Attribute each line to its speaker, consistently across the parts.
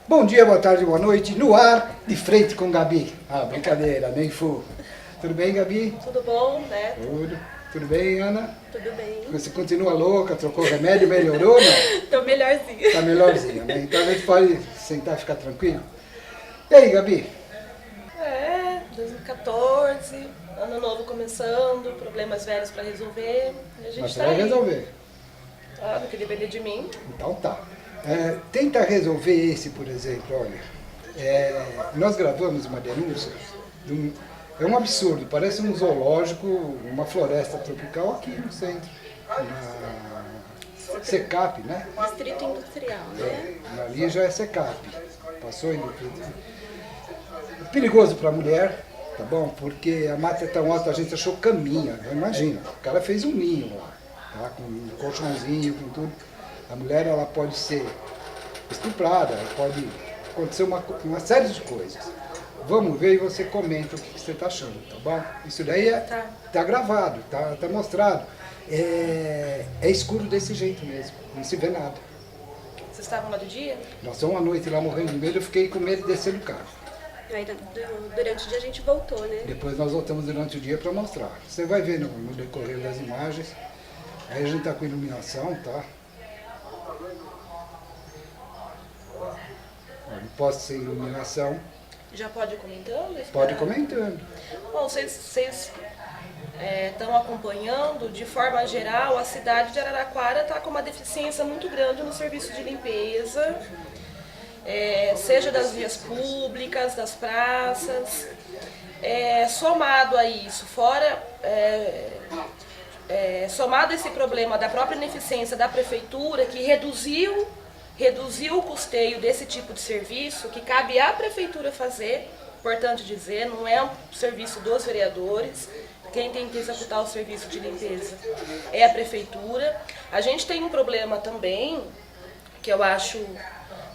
Speaker 1: Bom dia, boa tarde, boa noite, no ar, de frente com Gabi. Ah, brincadeira, nem fu. Tudo bem, Gabi?
Speaker 2: Tudo bom, né?
Speaker 1: Tudo bem, Ana?
Speaker 2: Tudo bem.
Speaker 1: Você continua louca, trocou remédio, melhorou, não?
Speaker 2: Tô melhorzinha.
Speaker 1: Tá melhorzinha, né? Então a gente pode sentar e ficar tranquilo. E aí, Gabi?
Speaker 2: 2014, ano novo começando, problemas velhos pra resolver. E a gente
Speaker 1: Mas
Speaker 2: tá
Speaker 1: vai
Speaker 2: aí.
Speaker 1: resolver.
Speaker 2: Ah, do que depender de mim.
Speaker 1: Então tá. Tenta resolver esse, por exemplo, olha. Nós gravamos uma denúncia, é um absurdo, parece um zoológico, uma floresta tropical aqui no centro, na Secap, né?
Speaker 2: Distrito Industrial, né?
Speaker 1: Ali já é Secap, passou indo. Perigoso para a mulher, tá bom? Porque a mata é tão alta, a gente achou caminha, imagina, o cara fez um ninho lá, tá? Com um colchãozinho, com tudo. A mulher, ela pode ser estuprada, pode acontecer uma série de coisas. Vamos ver e você comenta o que você está achando, tá bom? Isso daí tá gravado, tá mostrado. É escuro desse jeito mesmo, não se vê nada.
Speaker 2: Vocês estavam lá do dia?
Speaker 1: Nós estamos uma noite lá morrendo de medo, eu fiquei com medo de descer do carro.
Speaker 2: E aí, durante o dia a gente voltou, né?
Speaker 1: Depois nós voltamos durante o dia para mostrar. Você vai ver no decorrer das imagens. Aí a gente está com iluminação, tá? Não posso sem iluminação.
Speaker 2: Já pode ir comentando?
Speaker 1: Pode ir comentando.
Speaker 2: Bom, vocês estão acompanhando, de forma geral, a cidade de Araraquara está com uma deficiência muito grande no serviço de limpeza, seja das vias públicas, das praças. Somado a isso, somado a esse problema da própria ineficiência da prefeitura, que reduziu o custeio desse tipo de serviço, que cabe à prefeitura fazer, importante dizer, não é um serviço dos vereadores, quem tem que executar o serviço de limpeza é a prefeitura. A gente tem um problema também, que eu acho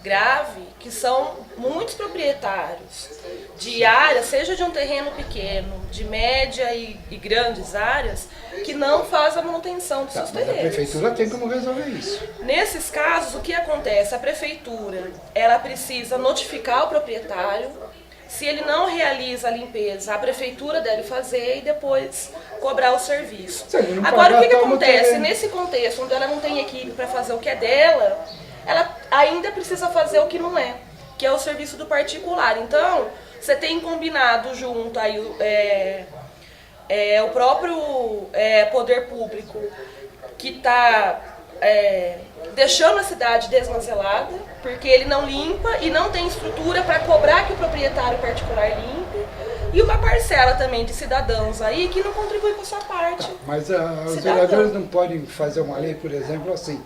Speaker 2: grave, que são muitos proprietários de áreas, seja de um terreno pequeno, de média e grandes áreas, que não fazem a manutenção dos seus terrenos.
Speaker 1: A prefeitura tem como resolver isso.
Speaker 2: Nesses casos, o que acontece? A prefeitura, ela precisa notificar o proprietário. Se ele não realiza a limpeza, a prefeitura deve fazer e depois cobrar o serviço. Agora, o que acontece? Nesse contexto, onde ela não tem equipe para fazer o que é dela, ela ainda precisa fazer o que não é, que é o serviço do particular. Então, você tem combinado junto aí o próprio poder público que está deixando a cidade desmantelada, porque ele não limpa e não tem estrutura para cobrar que o proprietário particular limpe, e uma parcela também de cidadãos aí que não contribui com a sua parte.
Speaker 1: Mas os vereadores não podem fazer uma lei, por exemplo, assim,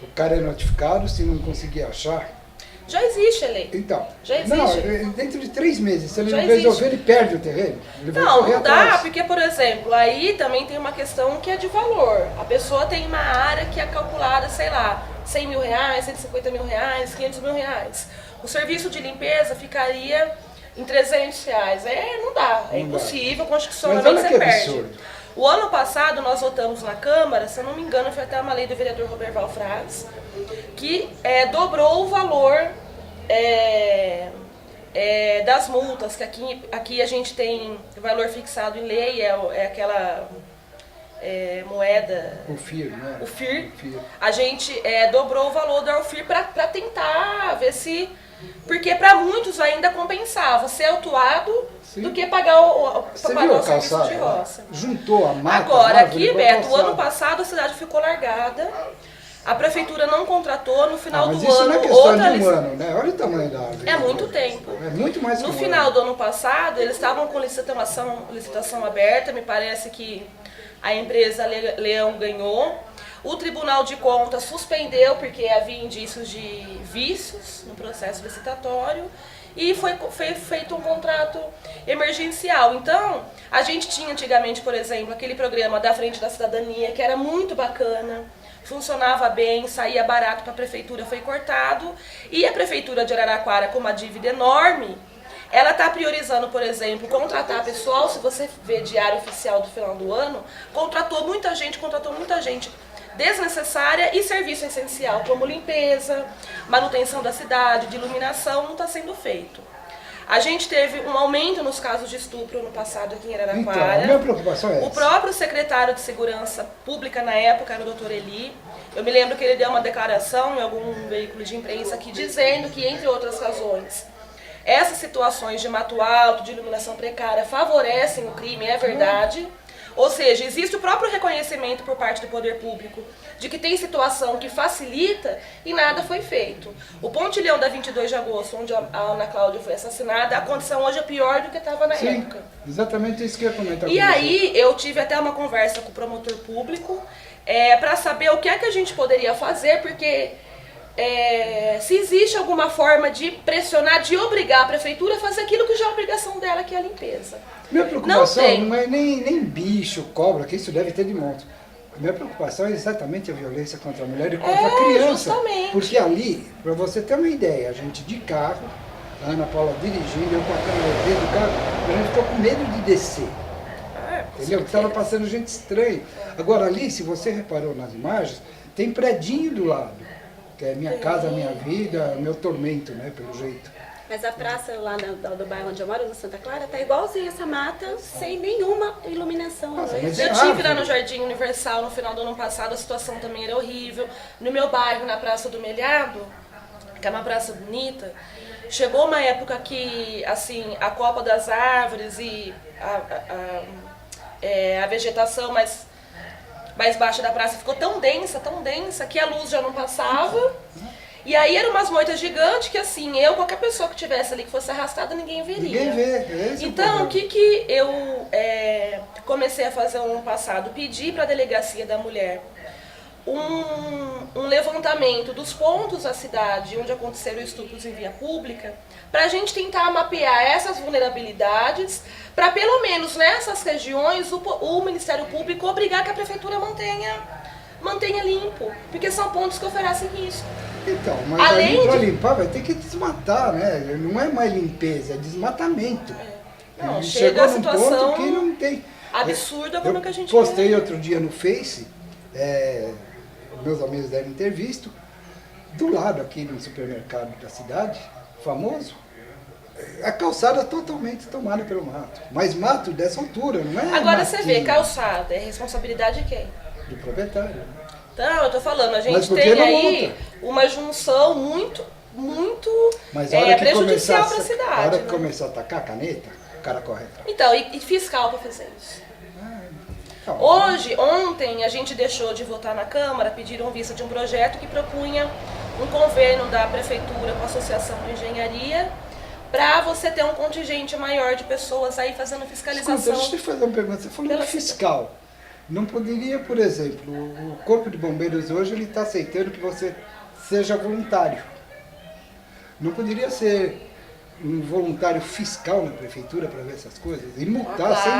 Speaker 1: o cara é notificado, se não conseguir achar...
Speaker 2: Já existe a lei.
Speaker 1: Então,
Speaker 2: já existe.
Speaker 1: Não, dentro de 3 meses, se ele não resolver, ele perde o terreno.
Speaker 2: Não dá, porque, por exemplo, aí também tem uma questão que é de valor. A pessoa tem uma área que é calculada, sei lá, 100 mil reais, 150 mil reais, 500 mil reais. O serviço de limpeza ficaria em 300 reais. Não dá, é impossível, constitucionalmente você perde. Absurdo. O ano passado nós votamos na Câmara, se eu não me engano, foi até uma lei do vereador Roberval Fragas, que dobrou o valor das multas, que aqui a gente tem valor fixado em lei, é aquela moeda...
Speaker 1: O FIR, né?
Speaker 2: O FIR. A gente dobrou o valor do FIR para tentar ver se... Porque para muitos ainda compensava ser autuado do que pagar o serviço de roça.
Speaker 1: Juntou a mata.
Speaker 2: Agora, aqui, Beto, o ano passado a cidade ficou largada, a prefeitura não contratou, no final do ano... Mas isso não é questão de um ano,
Speaker 1: né? Olha o tamanho da árvore.
Speaker 2: É muito tempo.
Speaker 1: É muito mais que
Speaker 2: No final do ano passado, eles estavam com licitação aberta, me parece que a empresa Leão ganhou. O Tribunal de Contas suspendeu porque havia indícios de vícios no processo licitatório e foi feito um contrato emergencial. Então, a gente tinha antigamente, por exemplo, aquele programa da Frente da Cidadania, que era muito bacana, funcionava bem, saía barato para a prefeitura, foi cortado, e a prefeitura de Araraquara, com uma dívida enorme, ela está priorizando, por exemplo, contratar pessoal. Se você vê diário oficial do final do ano, contratou muita gente desnecessária, e serviço essencial, como limpeza, manutenção da cidade, de iluminação, não está sendo feito. A gente teve um aumento nos casos de estupro no passado aqui em Araraquara.
Speaker 1: Então, a minha preocupação é essa.
Speaker 2: O próprio secretário de Segurança Pública na época era o Dr. Eli. Eu me lembro que ele deu uma declaração em algum veículo de imprensa aqui dizendo que, entre outras razões, essas situações de mato alto, de iluminação precária, favorecem o crime, é verdade. Ou seja, existe o próprio reconhecimento por parte do poder público de que tem situação que facilita e nada foi feito. O Pontilhão da 22 de agosto, onde a Ana Cláudia foi assassinada, a condição hoje é pior do que estava na época.
Speaker 1: Exatamente isso que eu ia comentar.
Speaker 2: E aí eu tive até uma conversa com o promotor público para saber o que é que a gente poderia fazer, porque se existe alguma forma de pressionar, de obrigar a prefeitura a fazer aquilo que já é obrigação dela, que é a limpeza.
Speaker 1: Minha preocupação não é nem bicho, cobra, que isso deve ter de monte. A minha preocupação é exatamente a violência contra a mulher e contra a criança.
Speaker 2: Justamente.
Speaker 1: Porque ali, para você ter uma ideia, a gente de carro, a Ana Paula dirigindo, eu com a câmera dentro do carro, a gente ficou com medo de descer. Entendeu? Estava passando gente estranha. Agora ali, se você reparou nas imagens, tem predinho do lado. Que é minha casa, minha vida, meu tormento, né, pelo jeito.
Speaker 3: Mas a praça lá do bairro onde eu moro, no Santa Clara, tá igualzinha essa mata, sem nenhuma iluminação.
Speaker 1: Nossa,
Speaker 3: à noite.
Speaker 1: mas
Speaker 2: Eu estive lá no Jardim Universal no final do ano passado, a situação também era horrível. No meu bairro, na Praça do Melhado, que é uma praça bonita, chegou uma época que, assim, a copa das árvores e a vegetação mais baixa da praça ficou tão densa, que a luz já não passava. E aí eram umas moitas gigantes que, assim, qualquer pessoa que tivesse ali que fosse arrastada, ninguém veria.
Speaker 1: Ninguém vê.
Speaker 2: Então, o que eu comecei a fazer no ano passado? Pedi para a Delegacia da Mulher um levantamento dos pontos da cidade onde aconteceram estupros em via pública, para a gente tentar mapear essas vulnerabilidades, para pelo menos nessas regiões o Ministério Público obrigar que a Prefeitura mantenha limpo, porque são pontos que oferecem risco.
Speaker 1: Então, mas
Speaker 2: Além
Speaker 1: para
Speaker 2: de...
Speaker 1: limpar vai ter que desmatar, né? Não é mais limpeza, é desmatamento.
Speaker 2: Não,
Speaker 1: E
Speaker 2: chega a
Speaker 1: num
Speaker 2: situação
Speaker 1: ponto que não tem.
Speaker 2: absurda como que a gente
Speaker 1: postei
Speaker 2: vê.
Speaker 1: outro dia no Face, meus amigos devem ter visto, do lado aqui no supermercado da cidade, famoso, a calçada totalmente tomada pelo mato. Mas mato dessa altura, não é?
Speaker 2: Agora você vê,
Speaker 1: matinho
Speaker 2: calçada, é responsabilidade de quem?
Speaker 1: do proprietário.
Speaker 2: Então, eu tô falando, a
Speaker 1: Mas
Speaker 2: gente
Speaker 1: por que
Speaker 2: tem
Speaker 1: não
Speaker 2: aí
Speaker 1: multa?
Speaker 2: uma junção muito
Speaker 1: Mas a hora que
Speaker 2: prejudicial
Speaker 1: começar,
Speaker 2: para a cidade.
Speaker 1: a hora que
Speaker 2: né?
Speaker 1: começar a tacar a caneta, o cara corre atrás.
Speaker 2: Então, e fiscal para fazer isso?
Speaker 1: Então,
Speaker 2: Ontem, a gente deixou de votar na Câmara, pediram vista de um projeto que propunha um convênio da Prefeitura com a Associação de Engenharia para você ter um contingente maior de pessoas aí fazendo fiscalização.
Speaker 1: Escuta, deixa eu te fazer uma pergunta. Você falou
Speaker 2: pela
Speaker 1: de fiscal. Não poderia, por exemplo, o Corpo de Bombeiros hoje ele está aceitando que você seja voluntário. Não poderia ser um voluntário fiscal na prefeitura para ver essas coisas? E multar sem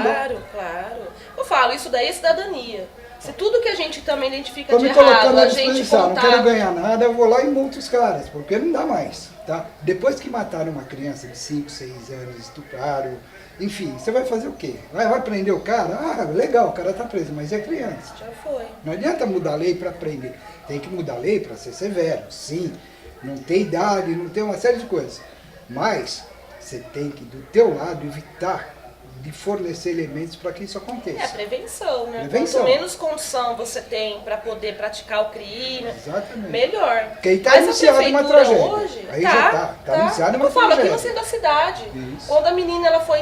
Speaker 2: Claro. Eu falo, isso daí é cidadania. Se tudo que a gente também identifica
Speaker 1: Estou
Speaker 2: de
Speaker 1: me colocando
Speaker 2: errado,
Speaker 1: à
Speaker 2: a gente
Speaker 1: disposição, não
Speaker 2: contar...
Speaker 1: quero ganhar nada, eu vou lá e multo os caras, porque não dá mais, tá? Depois que mataram uma criança de 5, 6 anos, estupraram, enfim, você vai fazer o quê? Vai prender o cara? Ah, legal, o cara tá preso, mas é criança.
Speaker 2: Já foi.
Speaker 1: Não adianta mudar a lei para prender, tem que mudar a lei para ser severo, sim, não tem idade, não tem uma série de coisas, mas você tem que, do teu lado, evitar de fornecer elementos para que isso aconteça.
Speaker 2: É prevenção, né?
Speaker 1: Prevenção.
Speaker 2: Quanto menos condição você tem para poder praticar o crime,
Speaker 1: Exatamente.
Speaker 2: melhor.
Speaker 1: Porque aí tá
Speaker 2: Mas a
Speaker 1: anunciada uma
Speaker 2: prefeitura
Speaker 1: tragédia.
Speaker 2: hoje,
Speaker 1: Aí já tá anunciada uma
Speaker 2: Eu falo aqui
Speaker 1: tragédia.
Speaker 2: no centro da cidade.
Speaker 1: Isso.
Speaker 2: Quando a menina ela foi,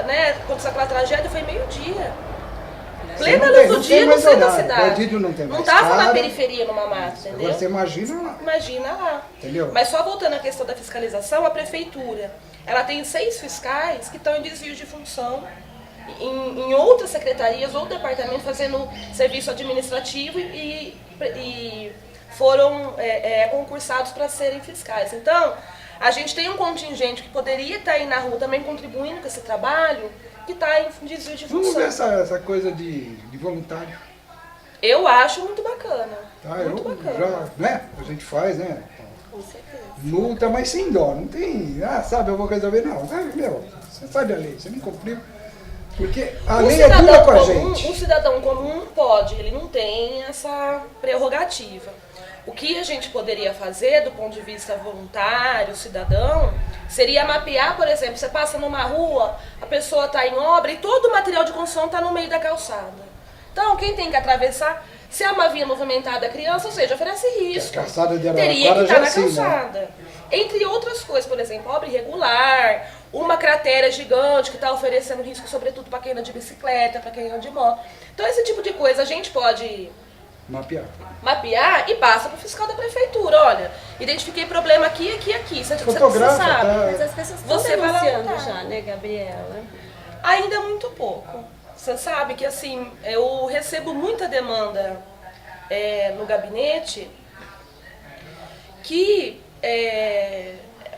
Speaker 2: né, aconteceu aquela tragédia, foi meio-dia.
Speaker 1: Você
Speaker 2: Plena
Speaker 1: não tem-
Speaker 2: luz do
Speaker 1: não
Speaker 2: dia
Speaker 1: tem
Speaker 2: no
Speaker 1: mais
Speaker 2: centro da
Speaker 1: horário,
Speaker 2: cidade.
Speaker 1: bandido não tem mais
Speaker 2: tava na
Speaker 1: cara.
Speaker 2: periferia, numa mata, entendeu?
Speaker 1: Agora você imagina lá,
Speaker 2: Imagina lá.
Speaker 1: entendeu?
Speaker 2: Mas só voltando à questão da fiscalização, a prefeitura, ela tem 6 fiscais que estão em desvio de função em outras secretarias ou departamentos fazendo serviço administrativo e foram concursados para serem fiscais. Então, a gente tem um contingente que poderia estar aí na rua também contribuindo com esse trabalho, que está em desvio de função.
Speaker 1: Vamos ver essa coisa de voluntário.
Speaker 2: Eu acho muito bacana.
Speaker 1: Tá?
Speaker 2: Muito bacana.
Speaker 1: Já, né? A gente faz, né?
Speaker 3: Com certeza.
Speaker 1: Multa, mas sem dó. Não tem, sabe, eu vou resolver. Não, sabe, meu, você sabe a lei, você não cumpriu. Porque a lei é dura com a gente.
Speaker 2: Um cidadão comum pode, ele não tem essa prerrogativa. O que a gente poderia fazer do ponto de vista voluntário, cidadão, seria mapear, por exemplo, você passa numa rua, a pessoa está em obra e todo o material de construção está no meio da calçada. Então, quem tem que atravessar, se é uma via movimentada, criança, ou seja, oferece risco.
Speaker 1: A calçada de
Speaker 2: Teria que
Speaker 1: Araraquara
Speaker 2: estar
Speaker 1: já
Speaker 2: na
Speaker 1: assim,
Speaker 2: calçada.
Speaker 1: né?
Speaker 2: Entre outras coisas, por exemplo, obra irregular, uma cratera gigante que está oferecendo risco, sobretudo para quem anda de bicicleta, para quem anda de moto. Então, esse tipo de coisa a gente pode mapear e passa para o fiscal da prefeitura. Olha, identifiquei problema aqui, aqui, aqui. Você
Speaker 1: Fotografa,
Speaker 2: sabe.
Speaker 1: tá?
Speaker 3: Mas as pessoas estão
Speaker 2: Você vai
Speaker 3: denunciando
Speaker 2: levantar.
Speaker 3: já, né, Gabriela?
Speaker 2: Ainda muito pouco. Você sabe que assim, eu recebo muita demanda no gabinete que,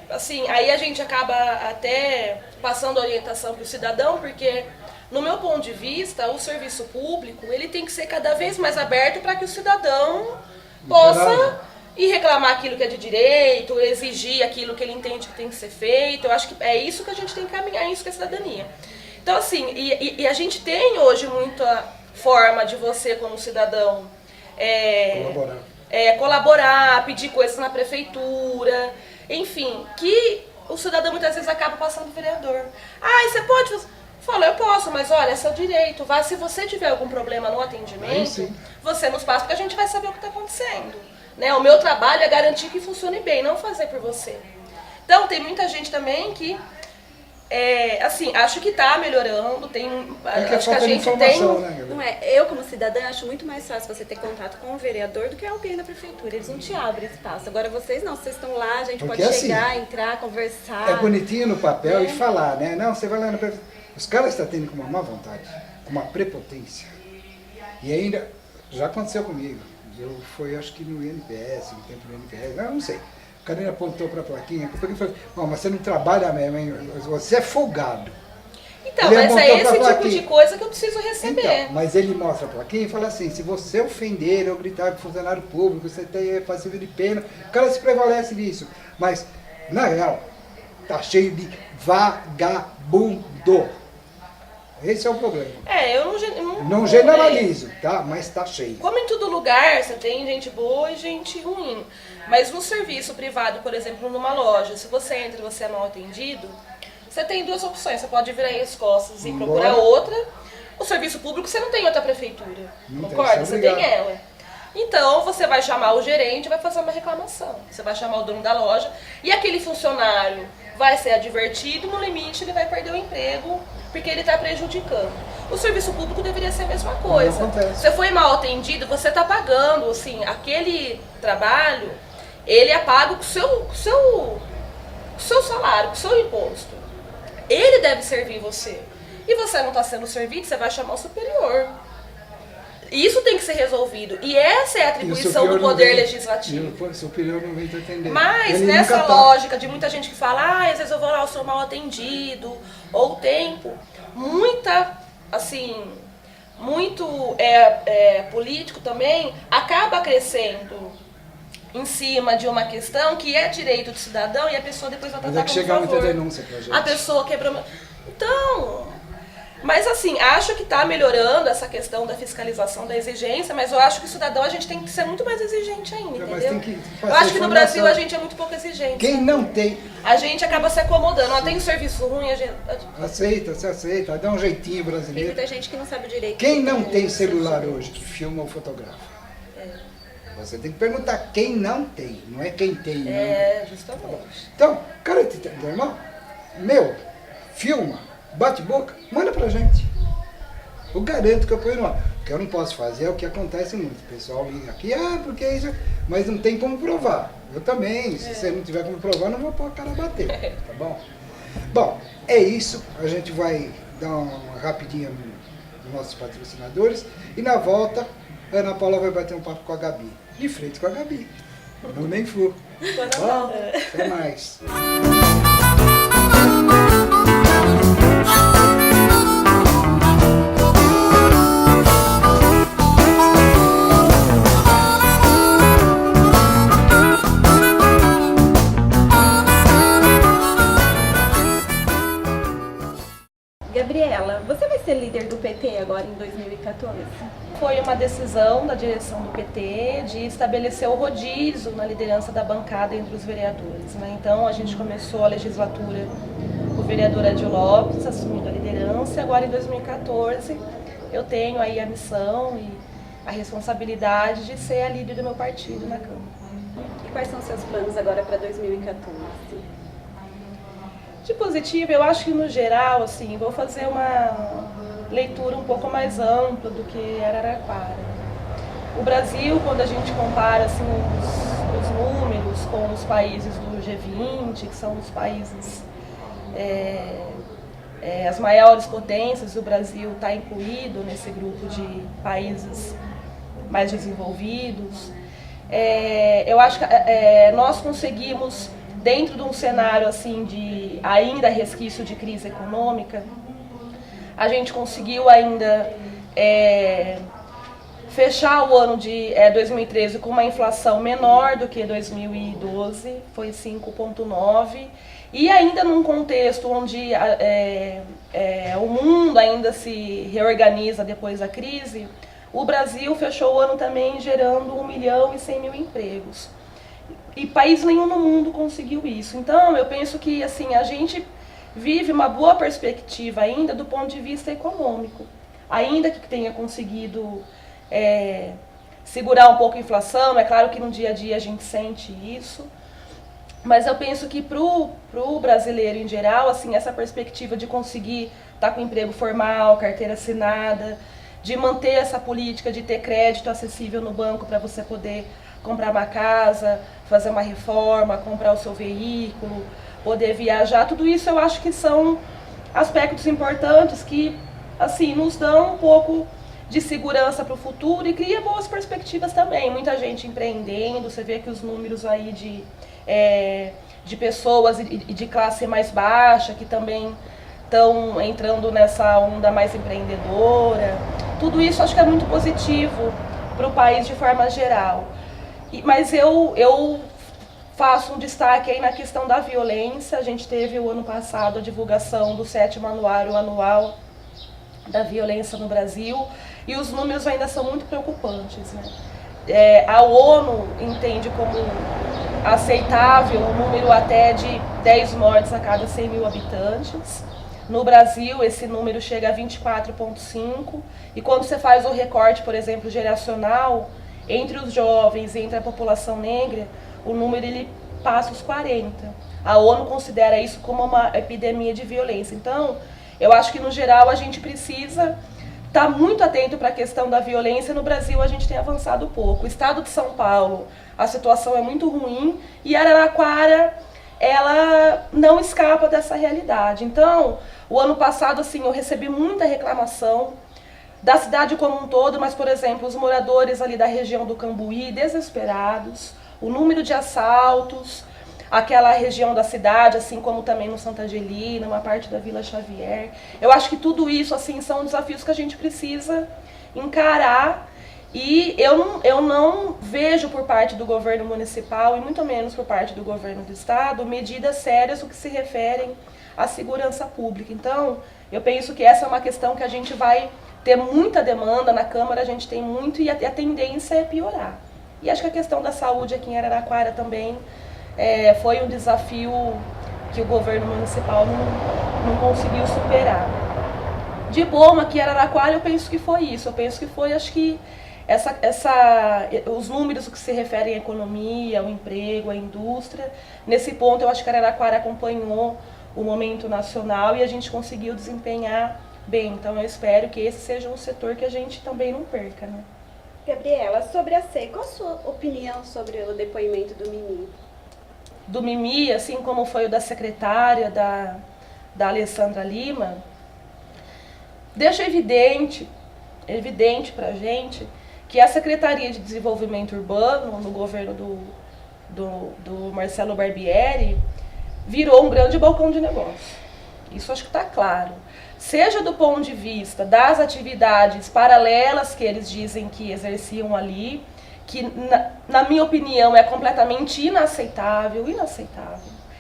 Speaker 2: assim, aí a gente acaba até passando orientação para o cidadão, porque no meu ponto de vista, o serviço público ele tem que ser cada vez mais aberto para que o cidadão possa ir reclamar aquilo que é de direito, exigir aquilo que ele entende que tem que ser feito. Eu acho que é isso que a gente tem que caminhar, isso que é cidadania. Então, assim, e a gente tem hoje muita forma de você, como cidadão, colaborar, pedir coisas na prefeitura, enfim, que o cidadão muitas vezes acaba passando do vereador. Ah, e você pode? Fala, eu posso, mas olha, é seu direito. Vá, se você tiver algum problema no atendimento, você nos passa, porque a gente vai saber o que está acontecendo. Né? O meu trabalho é garantir que funcione bem, não fazer por você. Então, tem muita gente também que assim, acho que está melhorando, acho que a gente tem...
Speaker 1: Né,
Speaker 3: não é, eu como cidadã acho muito mais fácil você ter contato com o vereador do que alguém da prefeitura, eles não te abrem espaço. Agora vocês não, vocês estão lá, a gente
Speaker 1: porque
Speaker 3: pode chegar,
Speaker 1: assim,
Speaker 3: entrar, conversar.
Speaker 1: É bonitinho no papel e falar, né? Não, você vai lá na prefeitura. Os caras estão tendo com uma má vontade, com uma prepotência. E ainda, já aconteceu comigo, eu fui acho que no INPS, no tempo do INPS, não sei. O cara apontou para a plaquinha, porque falou, mas você não trabalha mesmo, hein? Você é folgado.
Speaker 2: Então,
Speaker 1: Ele
Speaker 2: mas é esse tipo
Speaker 1: plaquinha.
Speaker 2: de coisa que eu preciso receber.
Speaker 1: Então, mas ele mostra a plaquinha e fala assim, se você ofender ou gritar com funcionário público, você tem passivo de pena, o cara se prevalece disso. Mas, na real, tá cheio de vagabundo. Esse é o problema.
Speaker 2: Eu
Speaker 1: não generalizo, tá? Mas tá cheio.
Speaker 2: Como em todo lugar, você tem gente boa e gente ruim. Mas no serviço privado, por exemplo, numa loja, se você entra e você é mal atendido, você tem duas opções. Você pode virar as costas e procurar outra. O serviço público, você não tem outra prefeitura. Concorda? Você tem ela. Então, você vai chamar o gerente e vai fazer uma reclamação. Você vai chamar o dono da loja e aquele funcionário vai ser advertido, no limite ele vai perder o emprego porque ele está prejudicando. O serviço público deveria ser a mesma coisa. Você foi mal atendido, você está pagando, assim, aquele trabalho, ele é pago com o seu salário, com o seu imposto. Ele deve servir você. E você não está sendo servido, você vai chamar o superior. Isso tem que ser resolvido. E essa é a atribuição do Poder Legislativo.
Speaker 1: O superior não vem te atender.
Speaker 2: Mas nessa lógica de muita gente que fala, às vezes eu vou lá, eu sou mal atendido, ou o tempo, muito político também acaba crescendo em cima de uma questão que é direito do cidadão e a pessoa depois vai tratar como
Speaker 1: chega
Speaker 2: favor.
Speaker 1: muita denúncia pra gente.
Speaker 2: A pessoa quebrou... Então... Mas assim, acho que está melhorando essa questão da fiscalização, da exigência, mas eu acho que o cidadão a gente tem que ser muito mais exigente ainda, entendeu? Eu acho que no Brasil a gente é muito pouco exigente.
Speaker 1: Quem não tem...
Speaker 2: A gente acaba se acomodando. Tem um serviço ruim, a gente...
Speaker 1: Aceita, dá um jeitinho
Speaker 3: Tem
Speaker 1: brasileiro.
Speaker 3: muita gente que não sabe direito.
Speaker 1: Quem não tem celular hoje que filma ou fotografa? Você tem que perguntar quem não tem, não é quem tem.
Speaker 2: Justamente.
Speaker 1: Então, cara, irmão, filma, bate boca, manda pra gente. Eu garanto que eu ponho no ar. O que eu não posso fazer é o que acontece muito. O pessoal liga aqui, porque isso... Mas não tem como provar. Eu também, se você não tiver como provar, não vou pôr a cara a bater, tá bom? Bom, é isso. A gente vai dar uma rapidinha nos nossos patrocinadores. E na volta, a Ana Paula vai bater um papo com a Gabi. De frente com a Gabi. No Nem Flu. Bom, até mais.
Speaker 3: Gabriela, você vai ser líder do PT agora em 2014?
Speaker 2: Foi uma decisão da direção do PT de estabelecer o rodízio na liderança da bancada entre os vereadores, né? Então a gente começou a legislatura com o vereador Adil Lopes assumindo a liderança, e agora em 2014 eu tenho aí a missão e a responsabilidade de ser a líder do meu partido na Câmara.
Speaker 3: E quais são os seus planos agora para 2014?
Speaker 2: De positivo, eu acho que no geral, assim, vou fazer uma leitura um pouco mais ampla do que Araraquara. O Brasil, quando a gente compara assim, os números com os países do G20, que são os países, as maiores potências, o Brasil está incluído nesse grupo de países mais desenvolvidos. Eu acho que nós conseguimos, dentro de um cenário assim de ainda resquício de crise econômica, a gente conseguiu ainda fechar o ano de 2013 com uma inflação menor do que 2012, foi 5,9%, e ainda num contexto onde o mundo ainda se reorganiza depois da crise, o Brasil fechou o ano também gerando 1.100.000 empregos. E país nenhum no mundo conseguiu isso. Então, eu penso que assim, a gente vive uma boa perspectiva ainda do ponto de vista econômico. Ainda que tenha conseguido segurar um pouco a inflação, é claro que no dia a dia a gente sente isso, mas eu penso que pro brasileiro em geral, assim, essa perspectiva de conseguir estar com emprego formal, carteira assinada, de manter essa política de ter crédito acessível no banco para você poder comprar uma casa, fazer uma reforma, comprar o seu veículo, poder viajar, tudo isso eu acho que são aspectos importantes que assim, nos dão um pouco de segurança para o futuro e cria boas perspectivas também. Muita gente empreendendo, você vê que os números aí de pessoas e de classe mais baixa que também estão entrando nessa onda mais empreendedora. Tudo isso acho que é muito positivo para o país de forma geral. Mas eu faço um destaque aí na questão da violência. A gente teve o ano passado a divulgação do 7º anuário anual da violência no Brasil e os números ainda são muito preocupantes, né? A ONU entende como aceitável um número até de 10 mortes a cada 100.000 habitantes. No Brasil, esse número chega a 24,5, e quando você faz o recorte, por exemplo, geracional, entre os jovens e entre a população negra, o número ele passa os 40. A ONU considera isso como uma epidemia de violência. Então, eu acho que no geral a gente precisa estar muito atento para a questão da violência. No Brasil a gente tem avançado pouco. O estado de São Paulo, a situação é muito ruim, e Araraquara, ela não escapa dessa realidade. Então, o ano passado, assim, eu recebi muita reclamação da cidade como um todo, mas, por exemplo, os moradores ali da região do Cambuí, desesperados, o número de assaltos, aquela região da cidade, assim como também no Santa Angelina, uma parte da Vila Xavier. Eu acho que tudo isso, assim, são desafios que a gente precisa encarar, e eu não vejo por parte do governo municipal, e muito menos por parte do governo do estado, medidas sérias no que se referem à segurança pública. Então, eu penso que essa é uma questão que a gente vai ter muita demanda na Câmara, a gente tem muito, e a tendência é piorar. E acho que a questão da saúde aqui em Araraquara também foi um desafio que o governo municipal não conseguiu superar. De bom aqui em Araraquara, eu penso que foi isso. Eu penso que foi, acho que, os números que se referem à economia, ao emprego, à indústria. Nesse ponto, eu acho que Araraquara acompanhou o momento nacional e a gente conseguiu desempenhar bem. Então, eu espero que esse seja um setor que a gente também não perca, né?
Speaker 3: Gabriela, sobre a SEI, qual a sua opinião sobre o depoimento do Mimi?
Speaker 2: Do Mimi, assim como foi o da secretária, da Alessandra Lima, deixa evidente para a gente que a Secretaria de Desenvolvimento Urbano, no governo do Marcelo Barbieri, virou um grande balcão de negócio. Isso acho que está claro. Seja do ponto de vista das atividades paralelas que eles dizem que exerciam ali, que na minha opinião é completamente inaceitável.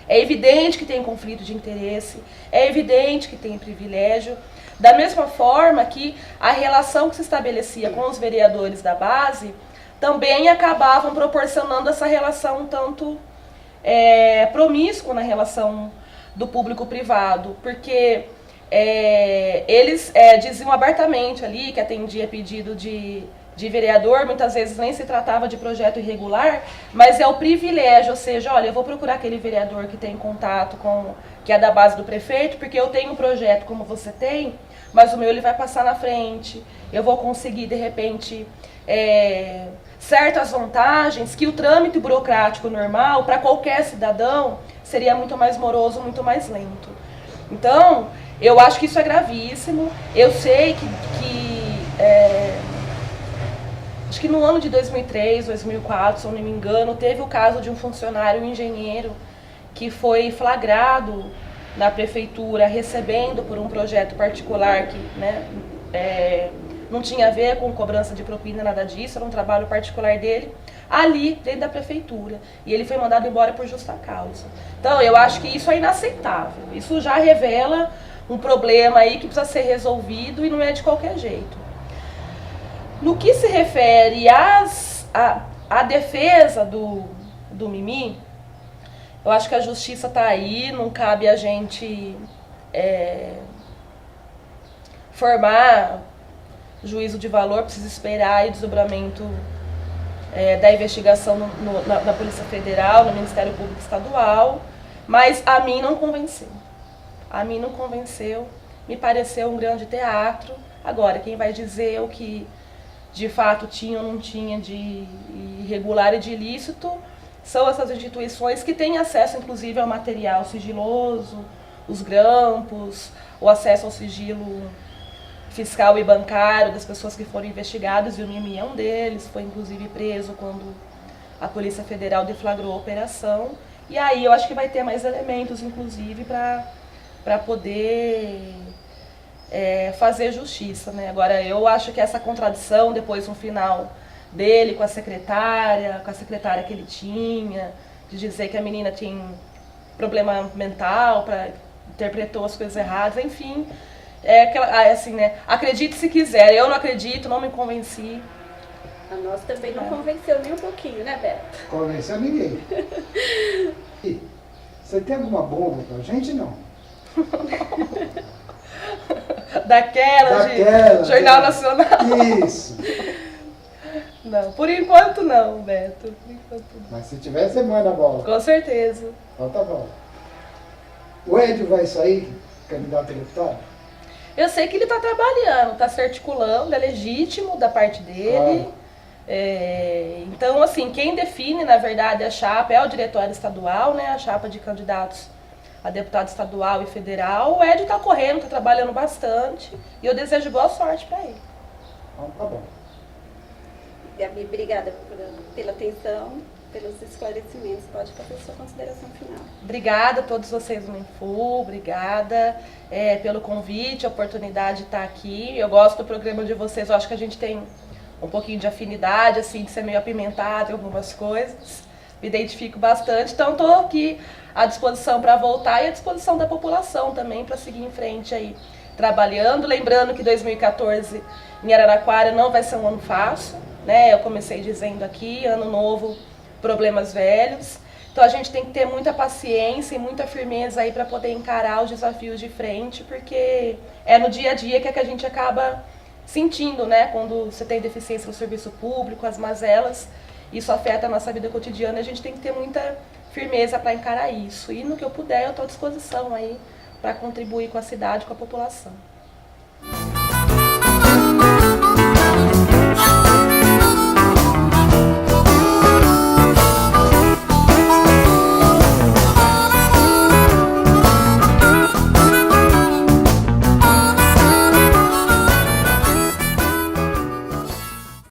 Speaker 2: É evidente que tem conflito de interesse, é evidente que tem privilégio. Da mesma forma que a relação que se estabelecia com os vereadores da base também acabavam proporcionando essa relação um tanto promíscua na relação do público-privado, porque eles diziam abertamente ali que atendia pedido de vereador, muitas vezes nem se tratava de projeto irregular, mas é o privilégio, ou seja, olha, eu vou procurar aquele vereador que tem contato que é da base do prefeito, porque eu tenho um projeto como você tem, mas o meu ele vai passar na frente, eu vou conseguir, de repente, certas vantagens que o trâmite burocrático normal, para qualquer cidadão, seria muito mais moroso, muito mais lento. Então, eu acho que isso é gravíssimo. Eu sei acho que no ano de 2003, 2004, se eu não me engano, teve o caso de um funcionário, um engenheiro, que foi flagrado na prefeitura recebendo por um projeto particular que não tinha a ver com cobrança de propina, nada disso, era um trabalho particular dele, ali dentro da prefeitura. E ele foi mandado embora por justa causa. Então, eu acho que isso é inaceitável. Isso já revela um problema aí que precisa ser resolvido e não é de qualquer jeito. No que se refere à defesa do Mimi, eu acho que a justiça está aí, não cabe a gente formar juízo de valor, precisa esperar o desdobramento da investigação na Polícia Federal, no Ministério Público Estadual, mas a mim não convenceu. Me pareceu um grande teatro. Agora, quem vai dizer o que de fato tinha ou não tinha de irregular e de ilícito são essas instituições que têm acesso, inclusive, ao material sigiloso, os grampos, o acesso ao sigilo fiscal e bancário das pessoas que foram investigadas, e o Mimi é um deles, foi inclusive preso quando a Polícia Federal deflagrou a operação. E aí eu acho que vai ter mais elementos, inclusive, para poder fazer justiça, né? Agora, eu acho que essa contradição, depois no final dele com a secretária que ele tinha, de dizer que a menina tinha problema mental, interpretou as coisas erradas, enfim, assim, né? Acredite se quiser, eu não acredito, não me convenci.
Speaker 3: A nossa também não convenceu nem um pouquinho, né, Beto?
Speaker 1: Convenceu ninguém. E você tem alguma bomba pra gente, não?
Speaker 2: Daquela de Jornal Nacional.
Speaker 1: Isso.
Speaker 2: Não, por enquanto não, Beto. Por enquanto não.
Speaker 1: Mas se tiver, você manda a bola.
Speaker 2: Com certeza.
Speaker 1: Então tá bom. O Edio vai sair candidato a deputado?
Speaker 2: Eu sei que ele está trabalhando, está se articulando, é legítimo da parte dele. Então, assim, quem define, na verdade, a chapa é o diretório estadual, né? A chapa de candidatos a deputado estadual e federal. O Edio está correndo, está trabalhando bastante. E eu desejo boa sorte para ele.
Speaker 1: Então tá bom.
Speaker 3: Gabi, obrigada pela atenção, pelos esclarecimentos. Pode fazer sua consideração final.
Speaker 2: Obrigada a todos vocês no Info, obrigada pelo convite, a oportunidade de estar aqui. Eu gosto do programa de vocês, eu acho que a gente tem um pouquinho de afinidade, assim, de ser meio apimentado em algumas coisas. Me identifico bastante, então estou aqui à disposição para voltar e à disposição da população também para seguir em frente aí, trabalhando. Lembrando que 2014 em Araraquara não vai ser um ano fácil, né? Eu comecei dizendo aqui, ano novo, problemas velhos. Então a gente tem que ter muita paciência e muita firmeza aí para poder encarar os desafios de frente, porque é no dia a dia que a gente acaba sentindo, né? Quando você tem deficiência no serviço público, as mazelas, isso afeta a nossa vida cotidiana, a gente tem que ter muita firmeza para encarar isso. E no que eu puder, eu estou à disposição aí para contribuir com a cidade, com a população.